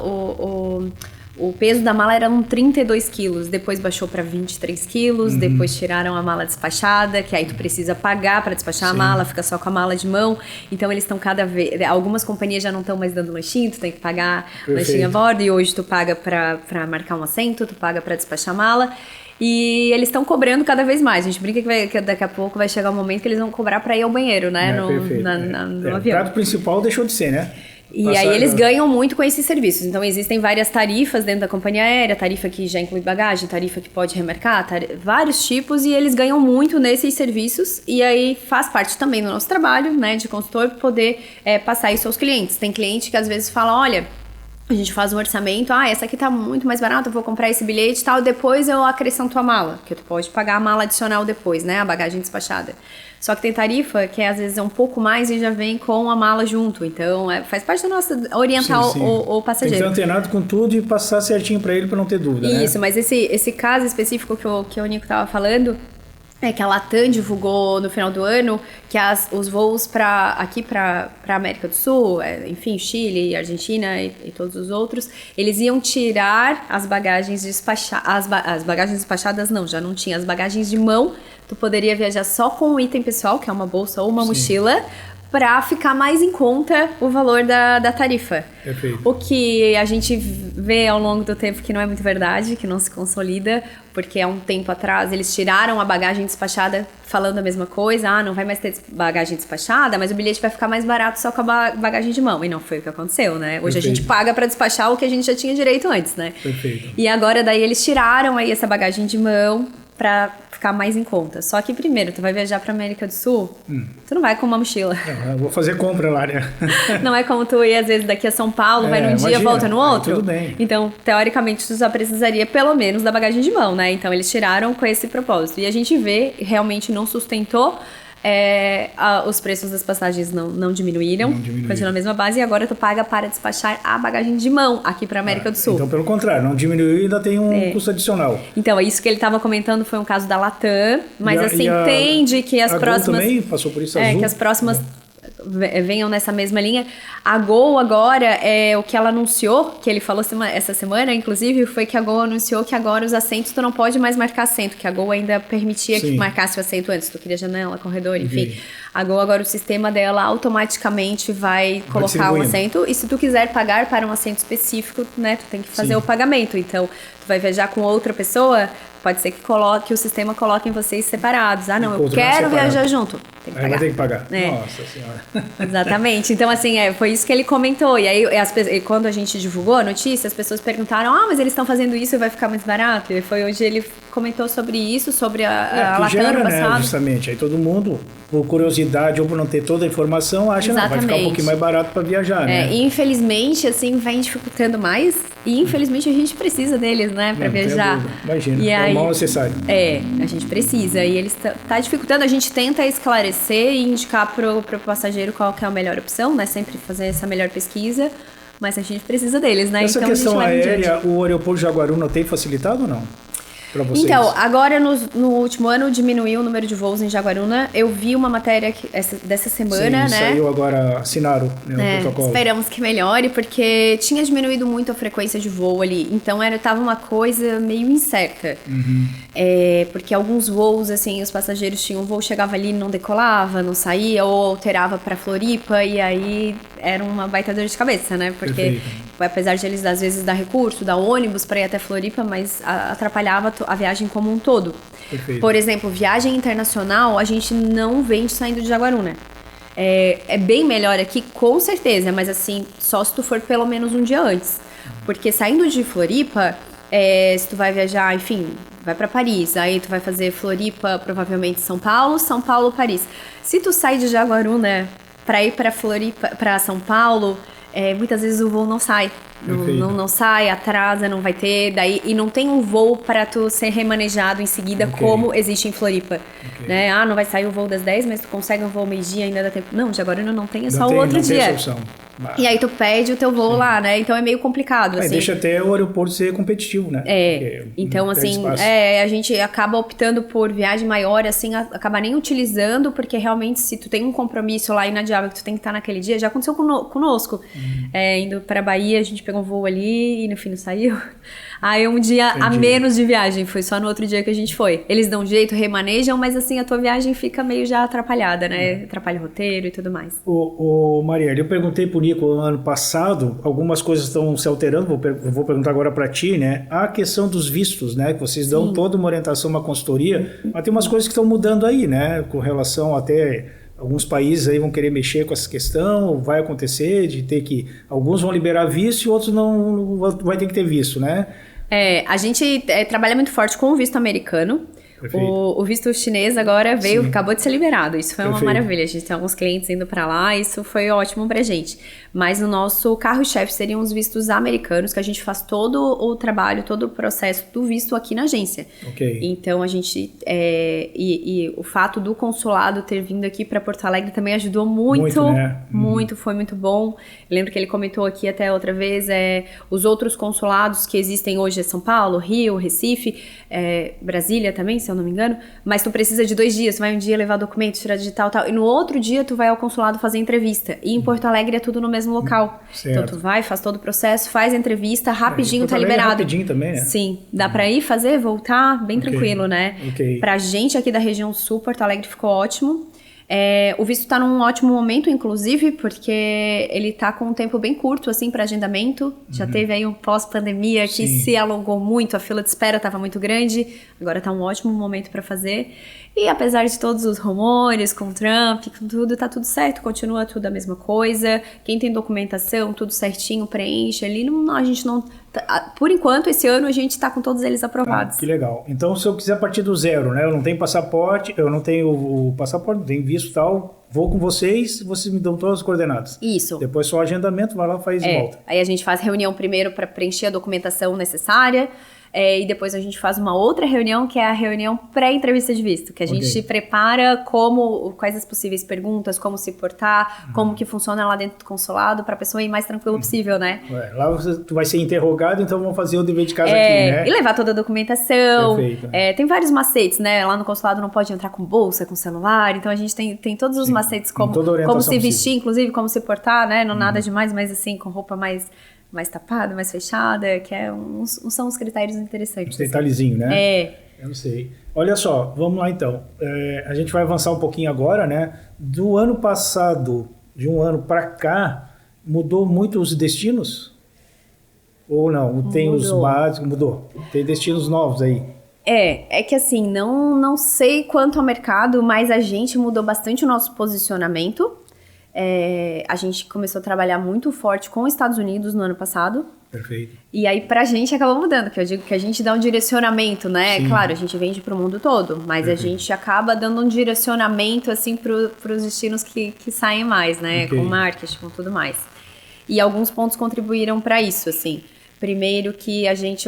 o peso da mala era 32 quilos, depois baixou para 23 quilos, depois tiraram a mala despachada, que aí tu precisa pagar para despachar a mala, fica só com a mala de mão. Então eles estão cada vez... Algumas companhias já não estão mais dando lanchinho, tu tem que pagar lanchinho a bordo, e hoje tu paga para marcar um assento, tu paga para despachar a mala. E eles estão cobrando cada vez mais. A gente brinca que daqui a pouco vai chegar um momento que eles vão cobrar para ir ao banheiro, né? No avião. O prato principal deixou de ser, né? E aí eles ganham muito com esses serviços. Então existem várias tarifas dentro da companhia aérea, tarifa que já inclui bagagem, tarifa que pode remarcar, vários tipos, e eles ganham muito nesses serviços. E aí faz parte também do nosso trabalho, né, de consultor, poder passar isso aos clientes. Tem cliente que às vezes fala, olha, a gente faz um orçamento, essa aqui tá muito mais barata, eu vou comprar esse bilhete e tal, depois eu acrescento a mala, que tu pode pagar a mala adicional depois, né, a bagagem despachada. Só que tem tarifa que às vezes é um pouco mais e já vem com a mala junto. Então, faz parte da nossa orientar sim. o passageiro. Tem que estar antenado com tudo e passar certinho para ele para não ter dúvida, Isso, né? mas esse caso específico que o Nico estava falando, é que a Latam divulgou no final do ano que os voos aqui para América do Sul, enfim, Chile, Argentina e todos os outros, eles iam tirar as bagagens despachadas. As bagagens despachadas já não tinha. As bagagens de mão, tu poderia viajar só com o item pessoal, que é uma bolsa ou uma mochila, para ficar mais em conta o valor da tarifa. Perfeito. O que a gente vê ao longo do tempo que não é muito verdade, que não se consolida, porque há um tempo atrás eles tiraram a bagagem despachada falando a mesma coisa, não vai mais ter bagagem despachada, mas o bilhete vai ficar mais barato só com a bagagem de mão. E não foi o que aconteceu, né? Hoje Perfeito. A gente paga para despachar o que a gente já tinha direito antes, né? Perfeito. E agora daí eles tiraram aí essa bagagem de mão para ficar mais em conta. Só que primeiro, tu vai viajar pra América do Sul, tu não vai com uma mochila. Eu vou fazer compra lá, né? Não é como tu ir às vezes daqui a São Paulo, vai num dia, imagina, volta no outro. tudo bem. Então, teoricamente, tu só precisaria pelo menos da bagagem de mão, né? Então, eles tiraram com esse propósito. E a gente vê, realmente não sustentou, os preços das passagens não diminuíram, continua a mesma base, e agora tu paga para despachar a bagagem de mão aqui para América do Sul. Então, pelo contrário, não diminuiu e ainda tem um custo adicional. Então, isso que ele estava comentando foi um caso da Latam, mas entende que as próximas... também passou por isso, Azul. Que as próximas venham nessa mesma linha. A Gol agora, o que ela anunciou, que ele falou essa semana, inclusive, foi que a Gol anunciou que agora os assentos tu não pode mais marcar assento, que a Gol ainda permitia que tu marcasse o assento antes, tu queria janela, corredor, enfim. A Gol agora, o sistema dela automaticamente vai colocar um assento, e se tu quiser pagar para um assento específico, né, tu tem que fazer o pagamento. Então, tu vai viajar com outra pessoa, pode ser que o sistema coloque vocês separados. Eu quero viajar junto. Tem que pagar. Aí vai ter que pagar. É. Nossa Senhora. Exatamente. Então, assim, foi isso que ele comentou. E aí, quando a gente divulgou a notícia, as pessoas perguntaram, mas eles estão fazendo isso e vai ficar mais barato? E foi hoje ele comentou sobre isso, sobre a Latam no passado. Né, justamente. Aí todo mundo, por curiosidade ou por não ter toda a informação, acha que vai ficar um pouquinho mais barato para viajar, né? E infelizmente, assim, vai dificultando mais. E infelizmente a gente precisa deles, né, para viajar. Imagina, é o mal necessário. A gente precisa. E eles tá dificultando. A gente tenta esclarecer e indicar pro passageiro qual que é a melhor opção, né? Sempre fazer essa melhor pesquisa. Mas a gente precisa deles, né? Essa então, questão aérea, o aeroporto de Jaguaruna tem facilitado ou não? Vocês? Então, agora no último ano diminuiu o número de voos em Jaguaruna. Eu vi uma matéria dessa semana, né? Saiu agora, assinaram, né, o protocolo. Esperamos que melhore, porque tinha diminuído muito a frequência de voo ali. Então, tava uma coisa meio incerta. Porque alguns voos, assim, os passageiros tinham um voo, chegava ali e não decolava, não saía, ou alterava para Floripa, e aí era uma baita dor de cabeça, né? Porque apesar de eles, às vezes, dar recurso, dar ônibus para ir até Floripa, mas atrapalhava a viagem como um todo. Perfeito. Por exemplo, viagem internacional, a gente não vende saindo de Jaguaruna. É bem melhor aqui, com certeza, mas assim, só se tu for pelo menos um dia antes. Porque saindo de Floripa, se tu vai viajar, enfim, vai para Paris, aí tu vai fazer Floripa, provavelmente São Paulo, Paris. Se tu sai de Jaguaruna para ir para Floripa, para São Paulo, muitas vezes o voo não sai. Não sai, atrasa, não vai ter, daí, e não tem um voo para tu ser remanejado em seguida, como existe em Floripa. Né? Ah, não vai sair o voo das 10, mas tu consegue um voo meio-dia, ainda dá tempo. Não, de agora não tem, é só o outro dia. Tem essa opção. E aí tu pede o teu voo lá, né? Então é meio complicado, assim. Deixa até o aeroporto ser competitivo, né? Então assim, a gente acaba optando por viagem maior, assim, acaba nem utilizando, porque realmente se tu tem um compromisso lá inadiável que tu tem que estar naquele dia, já aconteceu conosco. Indo para Bahia, a gente pegou um voo ali e no fim não saiu. Aí um dia a menos de viagem, foi só no outro dia que a gente foi. Eles dão um jeito, remanejam, mas assim, a tua viagem fica meio já atrapalhada, né? Atrapalha o roteiro e tudo mais. Marielle, eu perguntei pro Nico ano passado, algumas coisas estão se alterando, eu vou perguntar agora para ti, né? A questão dos vistos, né? Que vocês dão toda uma orientação, uma consultoria, mas tem umas coisas que estão mudando aí, né? Com relação até... Alguns países aí vão querer mexer com essa questão, vai acontecer de ter que... Alguns vão liberar visto e outros não vai ter que ter visto, né? A gente trabalha muito forte com o visto americano. O visto chinês agora veio, acabou de ser liberado. Isso foi uma maravilha. A gente tem alguns clientes indo para lá, isso foi ótimo pra gente. Mas o nosso carro-chefe seriam os vistos americanos, que a gente faz todo o trabalho, todo o processo do visto aqui na agência. Então a gente... E o fato do consulado ter vindo aqui para Porto Alegre também ajudou muito. Muito, foi muito bom. Eu lembro que ele comentou aqui até outra vez, os outros consulados que existem hoje é São Paulo, Rio, Recife, Brasília também, se eu não me engano, mas tu precisa de 2 dias, tu vai um dia levar documento, tirar digital e tal, e no outro dia tu vai ao consulado fazer entrevista, e em Porto Alegre é tudo no mesmo local. Então tu vai, faz todo o processo, faz a entrevista, rapidinho tá liberado. Rapidinho também, né? Sim, dá pra ir fazer, voltar, bem tranquilo, né? Pra gente aqui da região sul, Porto Alegre ficou ótimo. O visto tá num ótimo momento, inclusive, porque ele tá com um tempo bem curto, assim, para agendamento. Já teve aí um pós-pandemia que se alongou muito, a fila de espera tava muito grande, agora tá um ótimo momento para fazer. E apesar de todos os rumores com Trump, com tudo, tá tudo certo, continua tudo a mesma coisa. Quem tem documentação, tudo certinho, preenche ali. A gente não... Por enquanto, esse ano, a gente tá com todos eles aprovados. Que legal. Então, se eu quiser partir do zero, né? Eu não tenho passaporte, eu não tenho o passaporte, não tenho visto e tal... Vou com vocês me dão todas as coordenadas. Isso. Depois só agendamento, vai lá, faz e volta. Aí a gente faz reunião primeiro para preencher a documentação necessária. E depois a gente faz uma outra reunião, que é a reunião pré-entrevista de visto, que a gente prepara quais as possíveis perguntas, como se portar, como que funciona lá dentro do consulado, para a pessoa ir mais tranquilo possível, né? Lá tu vai ser interrogado, então vamos fazer o dever de casa aqui, né? E levar toda a documentação. Perfeito. Tem vários macetes, né? Lá no consulado não pode entrar com bolsa, com celular, então a gente tem todos os macetes, como se vestir, inclusive, como se portar, né? Não nada demais, mas assim, com roupa mais tapada, mais fechada, que são os critérios interessantes. Um detalhezinho, né? Eu não sei. Olha só, vamos lá então. A gente vai avançar um pouquinho agora, né? Do ano passado, de um ano para cá, mudou muito os destinos? Ou não? Tem os básicos, mudou? Tem destinos novos aí? É que assim, não sei quanto ao mercado, mas a gente mudou bastante o nosso posicionamento. A gente começou a trabalhar muito forte com os Estados Unidos no ano passado. Perfeito. E aí pra gente acabou mudando, que eu digo que a gente dá um direcionamento, né? Sim. Claro, a gente vende pro mundo todo, mas a gente acaba dando um direcionamento, assim, pros destinos que saem mais, né? Com marketing, com tudo mais. E alguns pontos contribuíram para isso, assim. Primeiro que a gente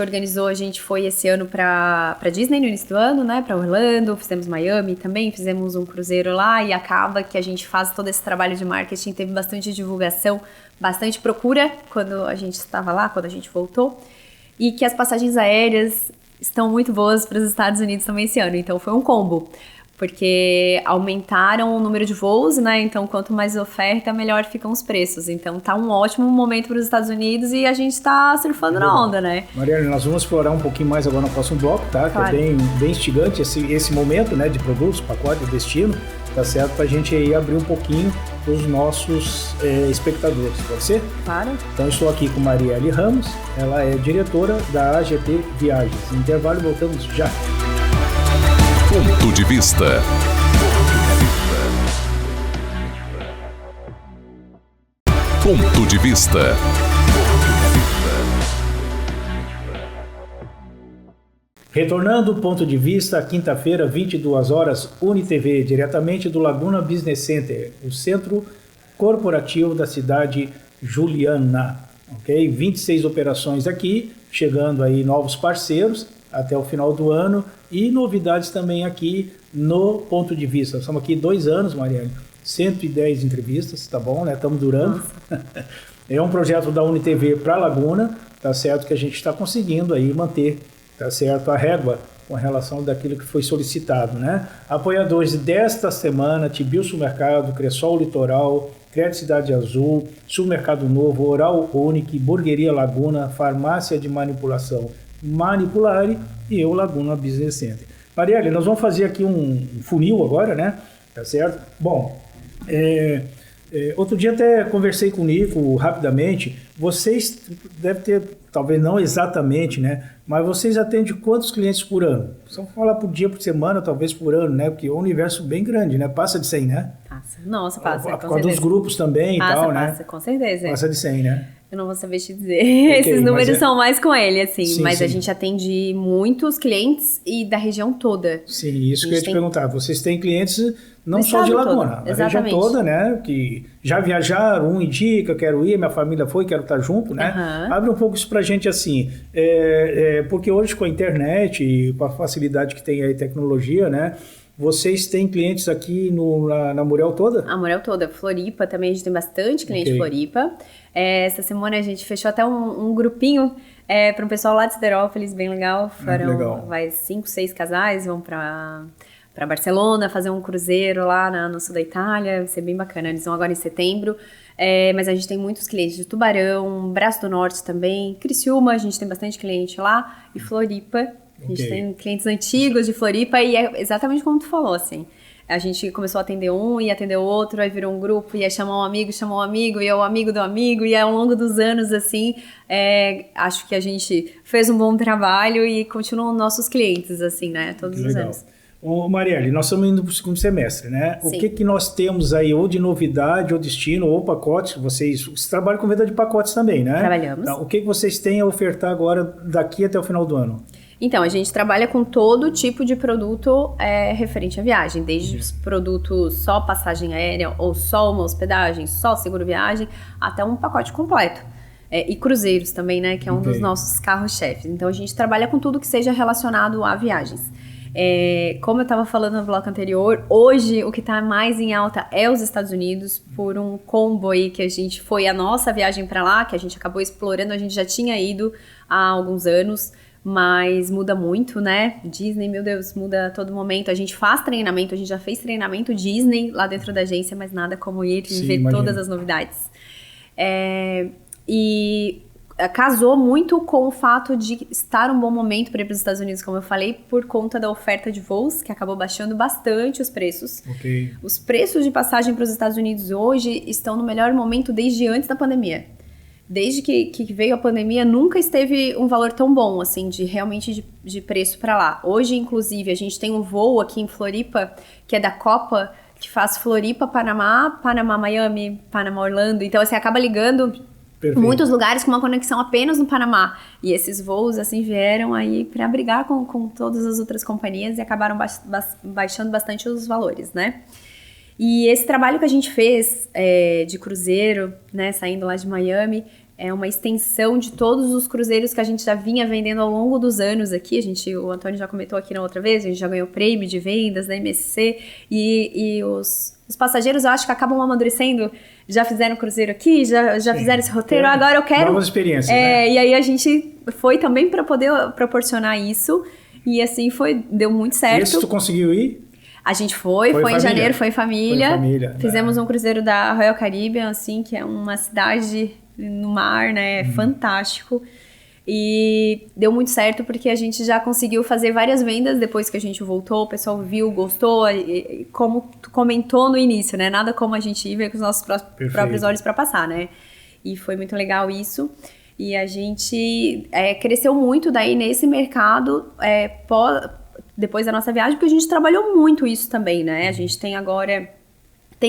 foi esse ano para Disney no início do ano, né, para Orlando, fizemos Miami também, fizemos um cruzeiro lá e acaba que a gente faz todo esse trabalho de marketing, teve bastante divulgação, bastante procura quando a gente estava lá, quando a gente voltou, e que as passagens aéreas estão muito boas para os Estados Unidos também esse ano, então foi um combo. Porque aumentaram o número de voos, né? Então, quanto mais oferta, melhor ficam os preços. Então, tá um ótimo momento para os Estados Unidos e a gente tá surfando na onda, né? Mariana, nós vamos explorar um pouquinho mais agora no próximo bloco, tá? Claro. Que é bem instigante esse momento, né? De produtos, pacote, destino, tá certo? Pra gente aí abrir um pouquinho os nossos espectadores, pode ser? Claro. Então, estou aqui com Marielle Ramos, ela é diretora da AGT Viagens. No intervalo, voltamos já. Ponto de vista. Ponto de vista. Retornando ao Ponto de Vista, quinta-feira, 22 horas, UniTV, diretamente do Laguna Business Center, o centro corporativo da cidade Juliana. ok? 26 operações aqui, chegando aí novos parceiros até o final do ano e novidades também aqui no Ponto de Vista. Estamos aqui 2 anos, Marielle, 110 entrevistas, tá bom, né? Estamos durando. É um projeto da UniTV para Laguna, tá certo, que a gente está conseguindo aí manter, tá certo, a régua com relação daquilo que foi solicitado, né? Apoiadores desta semana: Tibio Supermercado, Cressol Litoral, Crédito Cidade Azul, Supermercado Novo, Oral Unique, Burgueria Laguna, Farmácia de Manipulação Manipulare e eu, Laguna Business Center. Marielle, nós vamos fazer aqui um funil agora, né? Tá certo? Bom, outro dia até conversei com o Nico rapidamente. Vocês devem ter, talvez não exatamente, né? Mas vocês atendem quantos clientes por ano? Só falar por dia, por semana, talvez por ano, né? Porque é um universo bem grande, né? Passa de 100, né? Passa. Nossa, passa. Por causa dos grupos também passa, e tal, né? Passa, com certeza. Passa de 100, né? Eu não vou saber te dizer. Okay, esses números são mais com ele, assim. Sim, mas sim. A gente atende muitos clientes e da região toda. Sim, isso que eu ia te perguntar. Vocês têm clientes não só de Laguna, a região toda, né? Que já viajaram, indica, quero ir, minha família foi, quero estar junto, né? Uhum. Abre um pouco isso pra gente assim. Porque hoje com a internet e com a facilidade que tem aí tecnologia, né? Vocês têm clientes aqui na Muriel toda? A Muriel toda. Floripa também, a gente tem bastante cliente de Floripa. Essa semana a gente fechou até um grupinho para um pessoal lá de Siderópolis, bem legal. Foram 5, 6 casais, vão para Barcelona fazer um cruzeiro lá no sul da Itália. Vai ser bem bacana. Eles vão agora em setembro. Mas a gente tem muitos clientes de Tubarão, Braço do Norte também, Criciúma, a gente tem bastante cliente lá, e Floripa. A gente tem clientes antigos de Floripa e é exatamente como tu falou, assim. A gente começou a atender um e atender o outro, aí virou um grupo, e aí chamou um amigo, e é o amigo do amigo, e ao longo dos anos, assim, acho que a gente fez um bom trabalho e continuam nossos clientes, assim, né, todos os anos. Ô, Marielle, nós estamos indo para o segundo semestre, né? Sim. O que nós temos aí, ou de novidade, ou destino, ou pacotes? Vocês trabalham com venda de pacotes também, né? Trabalhamos. Então, o que vocês têm a ofertar agora, daqui até o final do ano? Então, a gente trabalha com todo tipo de produto referente à viagem, desde os produtos só passagem aérea, ou só uma hospedagem, só seguro viagem, até um pacote completo. E cruzeiros também, né, que é um dos nossos carros-chefes. Então, a gente trabalha com tudo que seja relacionado a viagens. Como eu estava falando no bloco anterior, hoje o que está mais em alta é os Estados Unidos, por um combo aí que a gente foi a nossa viagem para lá, que a gente acabou explorando, a gente já tinha ido há alguns anos, mas muda muito, né? Disney, meu Deus, muda a todo momento. A gente faz treinamento, a gente já fez treinamento Disney lá dentro da agência, mas nada como ir e ver todas as novidades. E casou muito com o fato de estar um bom momento para ir para os Estados Unidos, como eu falei, por conta da oferta de voos, que acabou baixando bastante os preços. Os preços de passagem para os Estados Unidos hoje estão no melhor momento desde antes da pandemia. Desde que veio a pandemia, nunca esteve um valor tão bom, assim, de preço para lá. Hoje, inclusive, a gente tem um voo aqui em Floripa, que é da Copa, que faz Floripa, Panamá, Miami, Panamá, Orlando. Então, assim, acaba ligando muitos lugares com uma conexão apenas no Panamá. E esses voos, assim, vieram aí para brigar com todas as outras companhias e acabaram baixando bastante os valores, né? E esse trabalho que a gente fez de cruzeiro, né, saindo lá de Miami, é uma extensão de todos os cruzeiros que a gente já vinha vendendo ao longo dos anos aqui. O Antônio já comentou aqui na outra vez, a gente já ganhou prêmio de vendas da MSC, e os passageiros, eu acho que acabam amadurecendo, já fizeram cruzeiro aqui, já fizeram esse roteiro, agora eu quero... Novas experiências, né? E aí a gente foi também para poder proporcionar isso, e assim deu muito certo. Esse tu conseguiu ir? A gente foi em janeiro, foi em família. Fizemos um cruzeiro da Royal Caribbean, assim, que é uma cidade no mar, né? Fantástico. E deu muito certo porque a gente já conseguiu fazer várias vendas depois que a gente voltou. O pessoal viu, gostou, e como tu comentou no início, né? Nada como a gente ir ver com os nossos próprios olhos para passar, né? E foi muito legal isso. E a gente cresceu muito daí nesse mercado depois da nossa viagem, porque a gente trabalhou muito isso também, né? A gente tem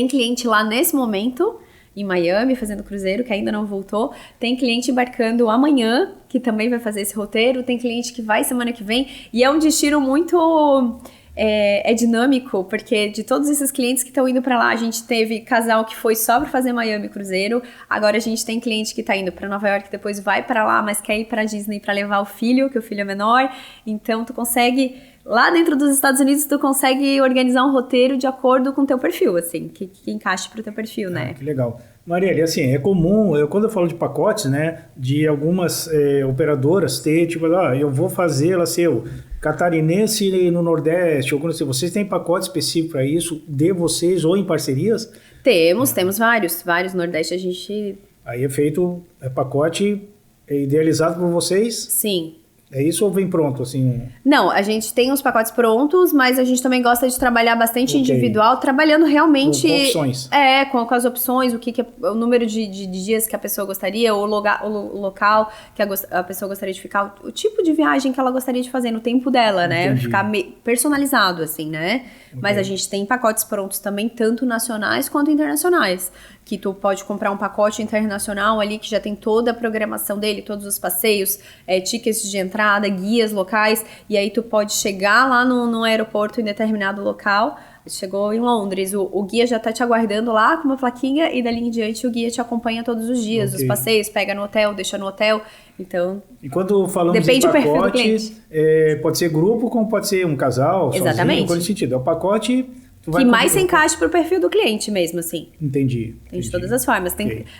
cliente lá nesse momento, em Miami, fazendo cruzeiro, que ainda não voltou. Tem cliente embarcando amanhã, que também vai fazer esse roteiro. Tem cliente que vai semana que vem. E é um destino muito é dinâmico, porque de todos esses clientes que estão indo para lá, a gente teve casal que foi só para fazer Miami Cruzeiro, agora a gente tem cliente que tá indo para Nova York, depois vai para lá, mas quer ir para Disney para levar o filho, que o filho é menor, então tu consegue, lá dentro dos Estados Unidos, tu consegue organizar um roteiro de acordo com o teu perfil, assim, que encaixe pro teu perfil, né? Que legal. Marielle, assim, é comum, quando eu falo de pacotes, né, de algumas operadoras ter, tipo, eu vou fazer, ela ser o catarinense no Nordeste, ou assim, vocês têm pacote específico para isso, de vocês ou em parcerias? Temos vários Nordeste, a gente... Aí é feito, pacote idealizado por vocês? Sim. É isso ou vem pronto, assim? Não, a gente tem os pacotes prontos, mas a gente também gosta de trabalhar bastante individual, trabalhando realmente... Com opções. Com as opções, o que é o número de dias que a pessoa gostaria, o local que a pessoa gostaria de ficar, o tipo de viagem que ela gostaria de fazer no tempo dela, né? Entendi. Ficar personalizado, assim, né? Okay. Mas a gente tem pacotes prontos também, tanto nacionais quanto internacionais. Que tu pode comprar um pacote internacional ali que já tem toda a programação dele, todos os passeios, tickets de entrada, guias locais, e aí tu pode chegar lá no aeroporto em determinado local. Chegou em Londres, o guia já tá te aguardando lá com uma plaquinha e dali em diante o guia te acompanha todos os dias, os passeios, pega no hotel, deixa no hotel, então... E quando falamos depende em pacote, do perfil do cliente. Pode ser grupo como pode ser um casal, exatamente. Sozinho, coisa sentido. É o pacote... Que mais se encaixe pro perfil do cliente mesmo, assim. Entendi. Tem de todas as formas.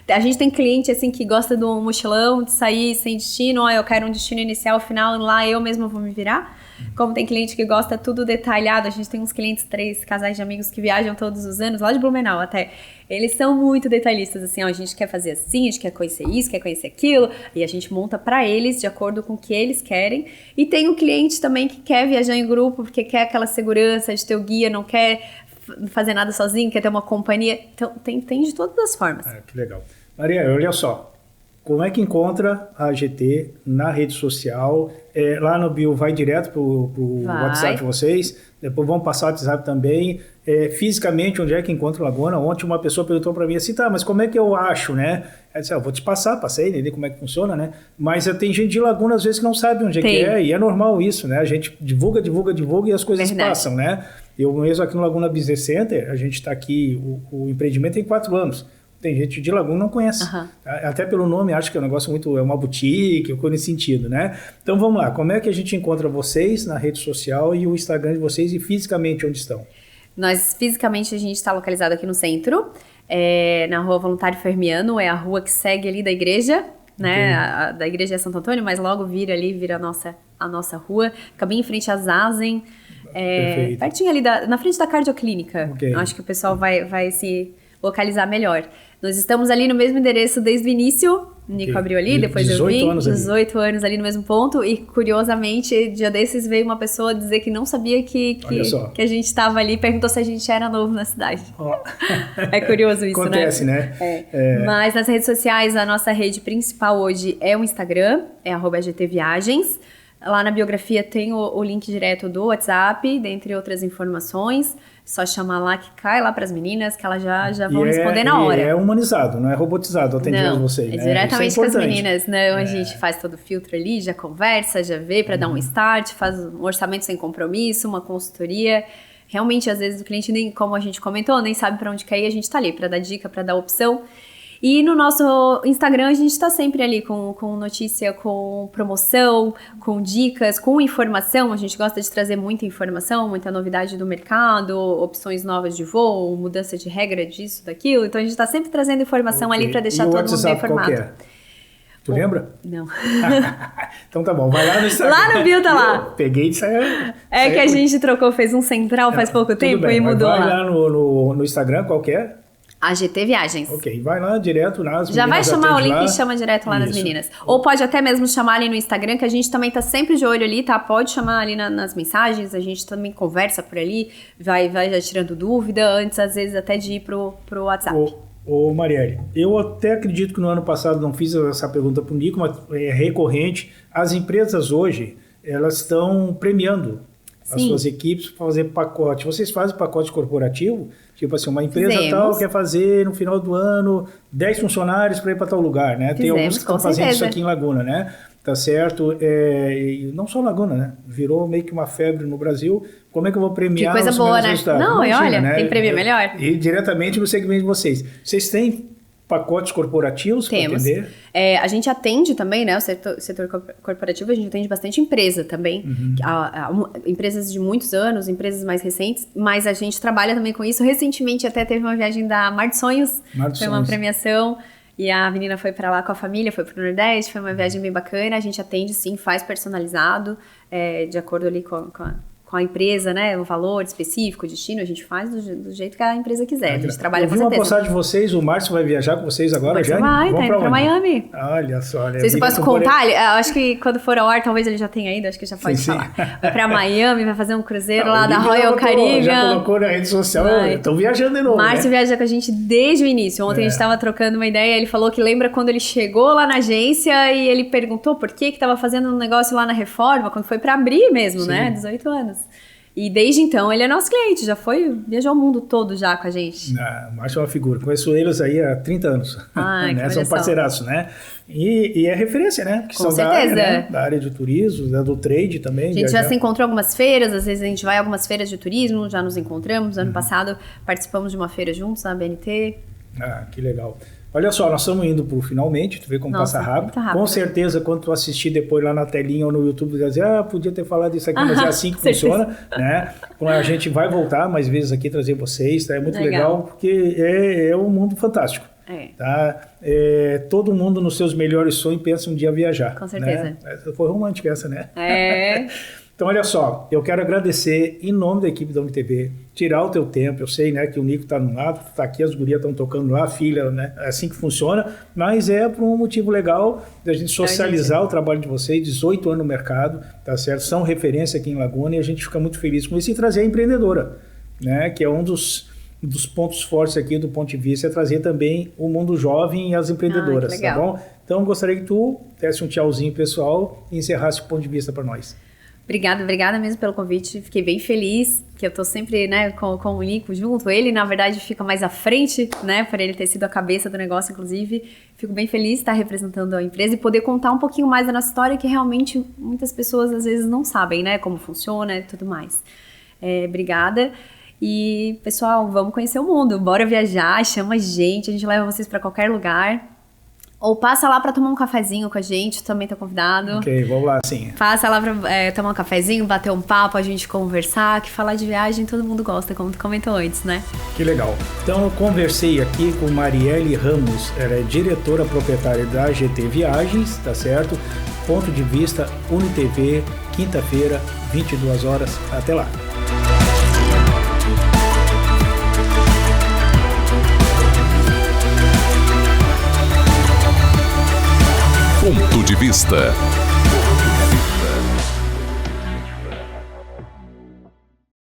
A gente tem cliente, assim, que gosta do mochilão, de sair sem destino. Eu quero um destino inicial, final, lá eu mesma vou me virar. Como tem cliente que gosta tudo detalhado. A gente tem uns clientes, 3 casais de amigos que viajam todos os anos, lá de Blumenau até. Eles são muito detalhistas, assim, a gente quer fazer assim, a gente quer conhecer isso, quer conhecer aquilo. E a gente monta pra eles, de acordo com o que eles querem. E tem o cliente também que quer viajar em grupo, porque quer aquela segurança de ter o guia, não quer fazer nada sozinho, quer ter uma companhia. Então, tem de todas as formas. Que legal. Maria, olha só. Como é que encontra a AGT na rede social? Lá no bio vai direto pro WhatsApp de vocês. Depois vão passar o WhatsApp também. Fisicamente, onde é que encontra o Laguna? Ontem uma pessoa perguntou para mim assim, mas como é que eu acho, né? Eu disse, vou te passei, entender como é que funciona, né? Mas tem gente de Laguna, às vezes, que não sabe onde é que é, e é normal isso, né? A gente divulga e as coisas passam, né? Eu mesmo aqui no Laguna Business Center, a gente está aqui, o empreendimento tem 4 anos. Tem gente de Laguna que não conhece. Uhum. Até pelo nome, acho que é um negócio muito... É uma boutique, coisa nesse sentido, né? Então, vamos lá. Como é que a gente encontra vocês na rede social e o Instagram de vocês e fisicamente onde estão? Nós, fisicamente, a gente está localizado aqui no centro, na Rua Voluntário Fermiano, é a rua que segue ali da igreja, né? Da igreja é Santo Antônio, mas logo vira a nossa rua. Fica bem em frente à Zazen. Pertinho ali, na frente da cardioclínica. Acho que o pessoal vai se localizar melhor. Nós estamos ali no mesmo endereço desde o início. O Nico abriu ali, depois eu vim. 18 anos ali no mesmo ponto. E, curiosamente, dia desses veio uma pessoa dizer que não sabia que a gente estava ali. Perguntou se a gente era novo na cidade. É curioso isso, acontece, né? Mas nas redes sociais, a nossa rede principal hoje é o Instagram. É @GTViagens. Lá na biografia tem o link direto do WhatsApp, dentre outras informações. Só chamar lá que cai lá para as meninas, que elas já vão responder na hora. É humanizado, não é robotizado atendendo vocês, né? Diretamente com as meninas. A gente faz todo o filtro ali, já conversa, já vê para dar um start, faz um orçamento sem compromisso, uma consultoria. Realmente, às vezes, o cliente, nem, como a gente comentou, nem sabe para onde quer ir, a gente está ali para dar dica, para dar opção. E no nosso Instagram a gente está sempre ali com notícia, com promoção, com dicas, com informação. A gente gosta de trazer muita informação, muita novidade do mercado, opções novas de voo, mudança de regra disso, daquilo. Então a gente está sempre trazendo informação ali para deixar todo mundo bem informado. Qual que é? Tu lembra? Não. Então tá bom, vai lá no Instagram. Lá no bio tá lá. Peguei isso aí. Que a gente trocou, fez um central faz pouco tempo e mudou lá. Vai lá no Instagram, qual que é? AGT Viagens. Ok, vai lá direto nas meninas. Já vai chamar o link e chama direto lá nas meninas. Ou pode até mesmo chamar ali no Instagram, que a gente também tá sempre de olho ali, tá? Pode chamar ali nas mensagens, a gente também conversa por ali, vai já tirando dúvida, antes às vezes até de ir pro WhatsApp. Ô Marielle, eu até acredito que no ano passado não fiz essa pergunta pro Nico, mas é recorrente. As empresas hoje, elas estão premiando as suas equipes para fazer pacote. Vocês fazem pacote corporativo? Tipo assim, uma empresa tal quer fazer no final do ano 10 funcionários para ir para tal lugar, né? Tem alguns que estão fazendo isso aqui em Laguna, né? Tá certo? E não só Laguna, né? Virou meio que uma febre no Brasil. Como é que eu vou premiar que coisa os boa, melhores né? resultados? Não, Imagina, olha, né? tem prêmio melhor. E diretamente no segmento de vocês. Vocês têm pacotes corporativos para atender? A gente atende também, né? O setor corporativo, a gente atende bastante empresa também. Empresas de muitos anos, empresas mais recentes, mas a gente trabalha também com isso. Recentemente até teve uma viagem da Mar de Sonhos, foi uma premiação. E a menina foi para lá com a família, foi pro Nordeste, foi uma viagem bem bacana. A gente atende, sim, faz personalizado, de acordo ali com a empresa, né? Um valor específico, o destino, a gente faz do jeito que a empresa quiser. A gente trabalha com certeza. Eu vi uma postagem de vocês, o Márcio vai viajar com vocês agora, já? Vai, tá indo pra Miami. Olha só. Olha, não sei se eu posso contar, acho que quando for ao ar, talvez ele já tenha ido, acho que já pode falar. Vai pra Miami, vai fazer um cruzeiro lá da Royal Caribbean. Já colocou na rede social, estão viajando de novo, Márcio viaja com a gente desde o início. Ontem a gente tava trocando uma ideia, ele falou que lembra quando ele chegou lá na agência e ele perguntou por que tava fazendo um negócio lá na Reforma, quando foi pra abrir mesmo, né? 18 anos. E desde então ele é nosso cliente, viajou o mundo todo já com a gente. O Márcio é uma figura, conheço eles aí há 30 anos. Né? São parceiraços, né? E é referência, né? Porque com são certeza. Da área de turismo, do trade também. A gente já se encontrou em algumas feiras, às vezes a gente vai a algumas feiras de turismo, já nos encontramos. Ano passado participamos de uma feira juntos, na BNT. Que legal. Olha só, nós estamos indo pro finalmente, tu vê como passa rápido. Com certeza, quando tu assistir depois lá na telinha ou no YouTube, tu vai dizer, podia ter falado isso aqui, mas é assim que funciona, né? A gente vai voltar mais vezes aqui trazer vocês, tá? É muito legal porque é um mundo fantástico. Tá? Todo mundo nos seus melhores sonhos pensa um dia viajar. Com certeza. Né? Foi romântica essa, né? Então, olha só, eu quero agradecer em nome da equipe da UniTV, tirar o teu tempo. Eu sei, né, que o Nico está no lado, está aqui, as gurias estão tocando lá, a filha, né? É assim que funciona, mas é por um motivo legal da gente socializar o trabalho de vocês, 18 anos no mercado, tá certo? São referência aqui em Laguna e a gente fica muito feliz com isso e trazer a empreendedora, né? Que é um dos pontos fortes aqui do ponto de vista, é trazer também o mundo jovem e as empreendedoras, tá bom? Então, gostaria que tu desse um tchauzinho pessoal e encerrasse o ponto de vista para nós. Obrigada mesmo pelo convite, fiquei bem feliz, que eu tô sempre, né, com o Nico junto, ele na verdade fica mais à frente, né, por ele ter sido a cabeça do negócio, inclusive, fico bem feliz de estar representando a empresa e poder contar um pouquinho mais da nossa história, que realmente muitas pessoas às vezes não sabem, né, como funciona e tudo mais. Obrigada. E, pessoal, vamos conhecer o mundo, bora viajar, chama a gente leva vocês para qualquer lugar. Ou passa lá para tomar um cafezinho com a gente, também tá convidado. Ok, vamos lá, sim. Passa lá para tomar um cafezinho, bater um papo, a gente conversar, que falar de viagem todo mundo gosta, como tu comentou antes, né? Que legal. Então eu conversei aqui com Marielle Ramos, ela é diretora proprietária da GT Viagens, tá certo? Ponto de vista UniTV, quinta-feira, 22 horas. Até lá. Ponto de vista.